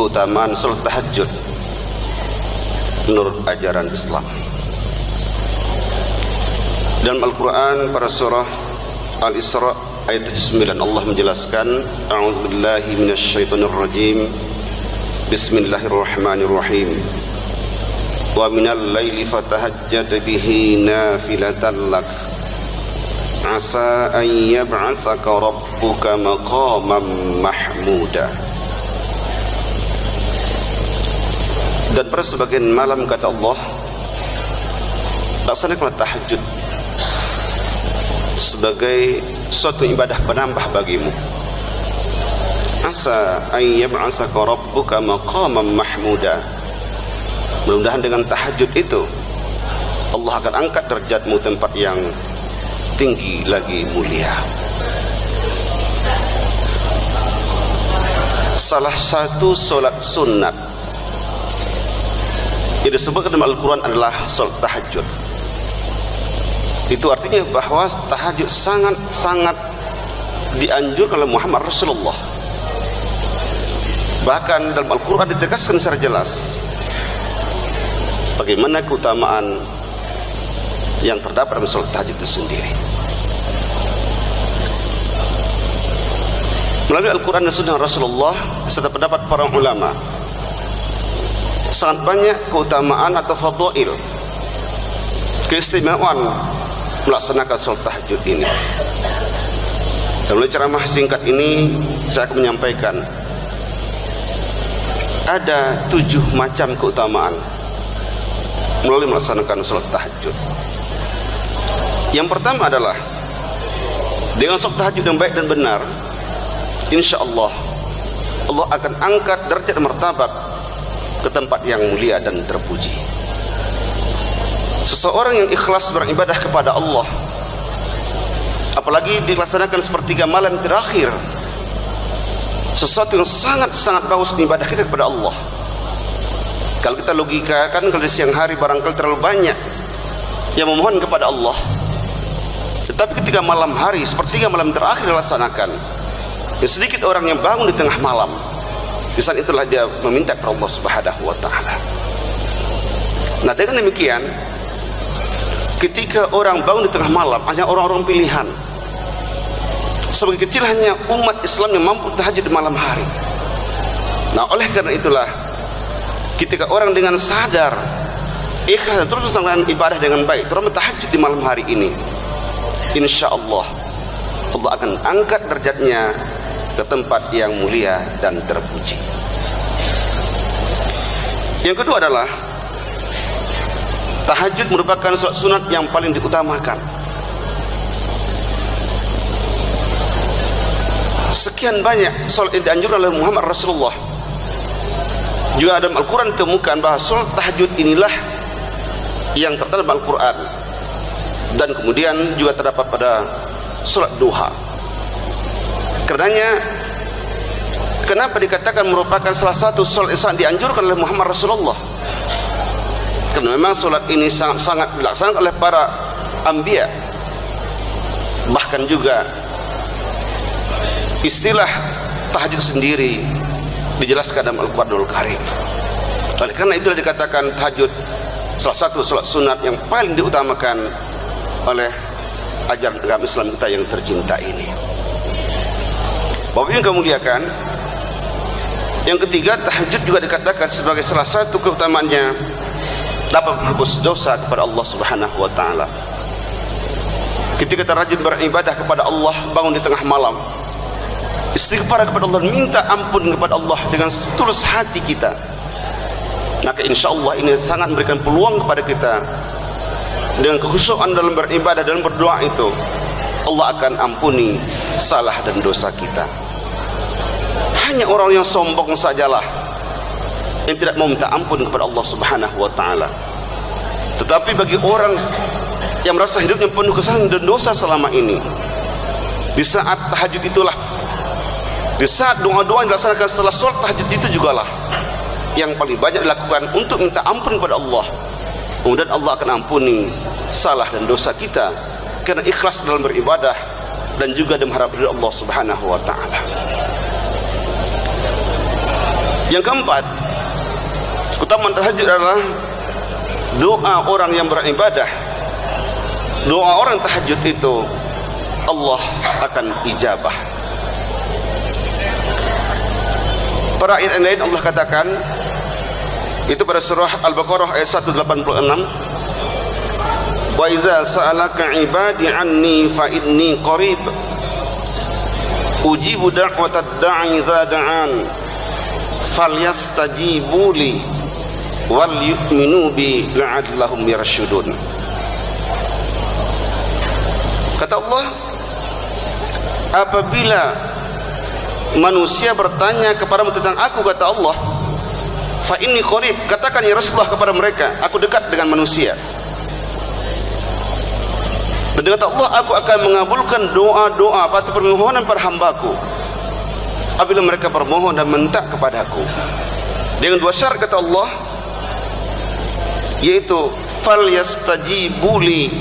keutamaan salat tahajud menurut ajaran Islam. Dalam Al-Quran pada surah Al-Isra ayat 79 Allah menjelaskan, a'udzubillahi minasyaitonirrajim, bismillahirrahmanirrahim, wa minal laili fatahajjad bihi nafilatan lak asa an yab'atsaka rabbuka maqaman mahmuda. Dan pada sebagian malam kata Allah, laksanakanlah tahajud sebagai suatu ibadah penambah bagimu. Asa an yab'atsaka rabbuka maqaman mahmuda. Mudah-mudahan dengan tahajud itu Allah akan angkat derajatmu tempat yang tinggi lagi mulia. Salah satu solat sunat yang disebutkan dalam Al-Quran adalah solat tahajud. Itu artinya bahwa tahajud sangat-sangat dianjurkan oleh Muhammad Rasulullah. Bahkan dalam Al-Quran ditegaskan secara jelas bagaimana keutamaan yang terdapat dalam salat tahajud itu sendiri. Melalui Al-Quran dan Sunnah Rasulullah serta pendapat para ulama, sangat banyak keutamaan atau fadail, keistimewaan melaksanakan salat tahajud ini. Dan melalui ceramah singkat ini saya akan menyampaikan ada 7 macam keutamaan melalui melaksanakan salat tahajud. Yang pertama adalah dengan salat tahajud yang baik dan benar, insyaallah Allah akan angkat derajat dan martabat ke tempat yang mulia dan terpuji. Seseorang yang ikhlas beribadah kepada Allah, apalagi dilaksanakan sepertiga malam terakhir, sesuatu yang sangat-sangat bagus ibadah kita kepada Allah. Kalau kita logikakan, kalau di siang hari barangkali terlalu banyak yang memohon kepada Allah, tetapi ketika malam hari sepertiga malam terakhir dilaksanakan, yang sedikit orang yang bangun di tengah malam, di saat itulah dia meminta kepada Allah Subhanahu wa taala. Nah, dengan demikian ketika orang bangun di tengah malam hanya orang-orang pilihan. Sebagai kecil hanya umat Islam yang mampu tahajud di malam hari. Nah, oleh karena itulah ketika orang dengan sadar ikhlas dan terus melaksanakan ibadah dengan baik, terutama tahajud di malam hari ini, insyaallah Allah akan angkat derajatnya ke tempat yang mulia dan terpuji. Yang kedua adalah tahajud merupakan salat sunat yang paling diutamakan. Sekian banyak salat yang dianjurkan oleh Muhammad Rasulullah. Juga dalam Al-Quran ditemukan bahwa salat tahajud inilah yang terdapat dalam Al-Quran, dan kemudian juga terdapat pada salat duha. Karenanya kenapa dikatakan merupakan salah satu salat yang sangat dianjurkan oleh Muhammad Rasulullah? Karena memang salat ini sangat-sangat dilaksanakan oleh para anbiya. Bahkan juga istilah tahajud sendiri dijelaskan dalam Al-Quranul Karim. Oleh karena itulah dikatakan tahajud salah satu salat sunat yang paling diutamakan oleh ajaran agama Islam kita yang tercinta ini. Bapak Ibu yang kami muliakan, yang ketiga, tahajud juga dikatakan sebagai salah satu keutamaannya dapat menghapus dosa kepada Allah Subhanahu wa taala. Ketika kita rajin beribadah kepada Allah, bangun di tengah malam, istighfar kepada Allah, minta ampun kepada Allah dengan setulus hati kita, maka insyaallah ini sangat memberikan peluang kepada kita. Dengan kekhusyukan dalam beribadah dan berdoa itu, Allah akan ampuni salah dan dosa kita. Hanya orang yang sombong sajalah yang tidak mau minta ampun kepada Allah Subhanahu wa taala. Tetapi bagi orang yang merasa hidupnya penuh kesalahan dan dosa selama ini, di saat tahajud itulah, di saat doa-doa yang dilaksanakan setelah sholat tahajud itu jugalah yang paling banyak dilakukan untuk minta ampun kepada Allah. Kemudian Allah akan ampuni salah dan dosa kita karena ikhlas dalam beribadah dan juga mengharap ridha Allah Subhanahu wa taala. Yang keempat, keutamaan tahajud adalah doa orang yang beribadah. Doa orang tahajud itu Allah akan ijabah. Pada ayat lain Allah katakan, itu pada surah Al-Baqarah ayat 186, wa idza sa'alaka ibadi anni fa inni qarib ujibu da'watad da'i idza da'an falyastajibu li wal yu'minu bi la'allahum yarshudun. Kata Allah, apabila manusia bertanya kepadamu tentang aku, kata Allah, fa inni qarib, katakan ya Rasulullah kepada mereka, aku dekat dengan manusia. Dan kata Allah, aku akan mengabulkan doa-doa atau permohonan para hambaku apabila mereka bermohon dan minta kepadaku, dengan dua syarat kata Allah, yaitu fal yastajibuli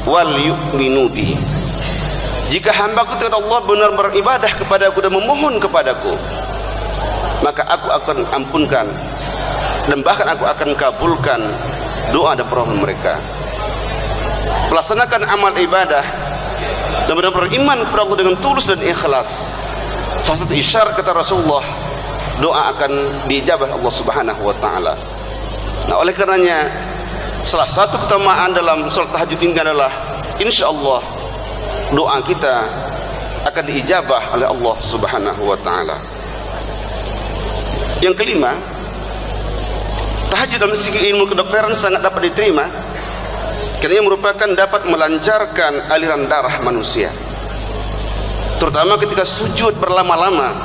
wal yu'minu bi. Jika hambaku kata Allah benar beribadah kepadaku dan memohon kepadaku, maka aku akan ampunkan dan bahkan aku akan kabulkan doa dan permohonan mereka. Melaksanakan amal ibadah dan benar-benar beriman kepada Allah dengan tulus dan ikhlas, salah satu isyarat kata Rasulullah, doa akan diijabah Allah Subhanahu wa taala. Nah, oleh karenanya salah satu keutamaan dalam salat tahajud ini adalah insyaallah doa kita akan diijabah oleh Allah Subhanahu wa taala. Yang kelima, tahajud dalam segi ilmu kedokteran sangat dapat diterima karena ia merupakan dapat melancarkan aliran darah manusia, terutama ketika sujud berlama-lama.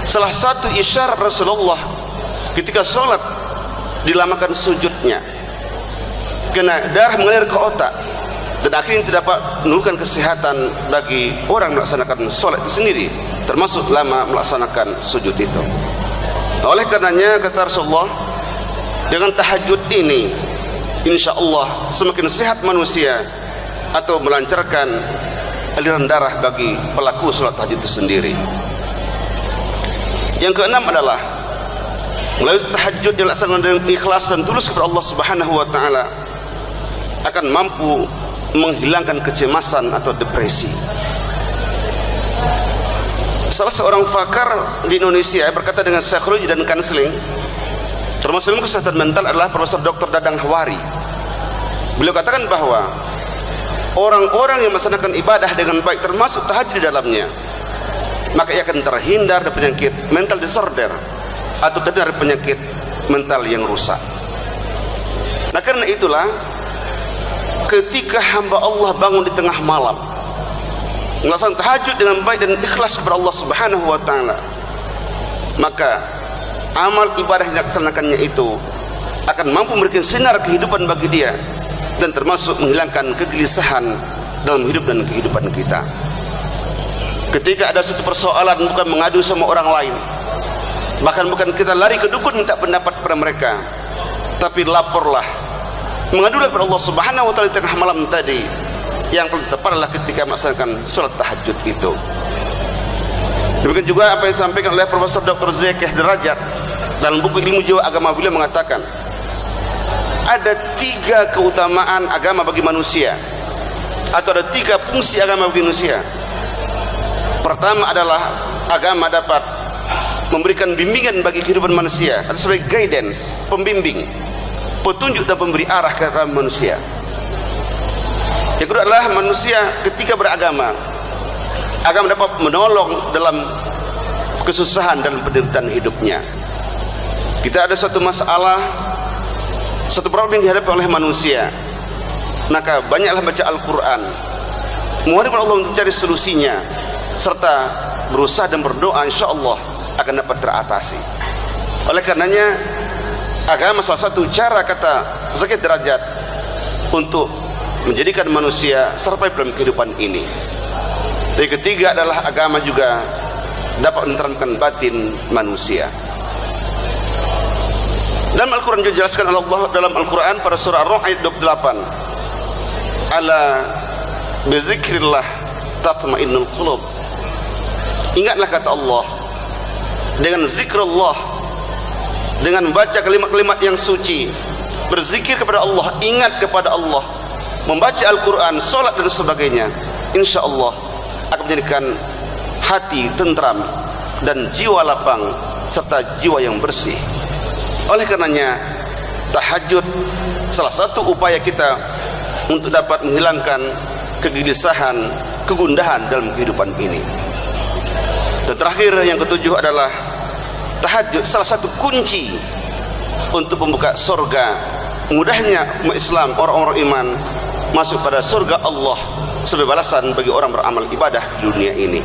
Salah satu isyarat Rasulullah ketika sholat dilamakan sujudnya, karena darah mengalir ke otak dan akhirnya tidak dapat menurunkan kesehatan bagi orang melaksanakan sholat itu sendiri, termasuk lama melaksanakan sujud itu. Oleh karenanya kata Rasulullah, dengan tahajud ini insyaallah semakin sehat manusia atau melancarkan aliran darah bagi pelaku salat tahajud itu sendiri. Yang keenam adalah melalui tahajud yang dilaksanakan dengan ikhlas dan tulus kepada Allah Subhanahu wa taala akan mampu menghilangkan kecemasan atau depresi. Salah seorang pakar di Indonesia berkata dengan psikologi dan kanseling termasuk ilmu kesehatan mental adalah Profesor Dr. Dadang Hawari. Beliau katakan bahwa orang-orang yang melaksanakan ibadah dengan baik termasuk tahajud di dalamnya, maka ia akan terhindar dari penyakit mental disorder atau dari penyakit mental yang rusak. Nah, karena itulah ketika hamba Allah bangun di tengah malam melaksanakan tahajud dengan baik dan ikhlas kepada Allah Subhanahu wa taala, maka amal ibadah yang dilaksanakannya itu akan mampu memberikan sinar kehidupan bagi dia dan termasuk menghilangkan kegelisahan dalam hidup dan kehidupan kita. Ketika ada satu persoalan, bukan mengadu sama orang lain, bahkan bukan kita lari ke dukun minta pendapat kepada mereka, tapi laporlah, mengadulah kepada Allah Subhanahu wa taala di tengah malam tadi. Yang paling tepat adalah ketika melaksanakan salat tahajud itu. Demikian juga apa yang disampaikan oleh Profesor Dr. Zekeh Derajat dalam buku Ilmu Jiwa Agama. Beliau mengatakan ada 3 keutamaan agama bagi manusia, atau ada 3 fungsi agama bagi manusia. Pertama adalah agama dapat memberikan bimbingan bagi kehidupan manusia, atau sebagai guidance, pembimbing, petunjuk dan pemberi arah ke dalam manusia. Yang kedua adalah manusia ketika beragama, agama dapat menolong dalam kesusahan dan penderitaan hidupnya. Kita ada satu masalah, satu problem yang dihadapi oleh manusia, maka banyaklah baca Al-Quran, mohon kepada Allah untuk mencari solusinya, serta berusaha dan berdoa, insyaallah akan dapat teratasi. Oleh karenanya agama salah satu cara, kata Zakir Derajat, untuk menjadikan manusia survive dalam kehidupan ini. Dan ketiga adalah agama juga dapat menerankan batin manusia. Dalam Al-Quran juga dijelaskan oleh Allah dalam Al-Quran pada surah Ar-Rum ayat 28, ala bizikrillah tatma'innul qulub. Ingatlah kata Allah, dengan zikrullah dengan membaca kalimat-kalimat yang suci, berzikir kepada Allah, ingat kepada Allah, membaca Al-Quran, solat dan sebagainya, insya Allah akan menjadikan hati tentram dan jiwa lapang serta jiwa yang bersih. Oleh karenanya, tahajud salah satu upaya kita untuk dapat menghilangkan kegelisahan, kegundahan dalam kehidupan ini. Dan terakhir, yang ketujuh adalah tahajud salah satu kunci untuk membuka surga. Mudahnya umat Islam, orang-orang iman masuk pada surga Allah sebagai balasan bagi orang beramal ibadah di dunia ini.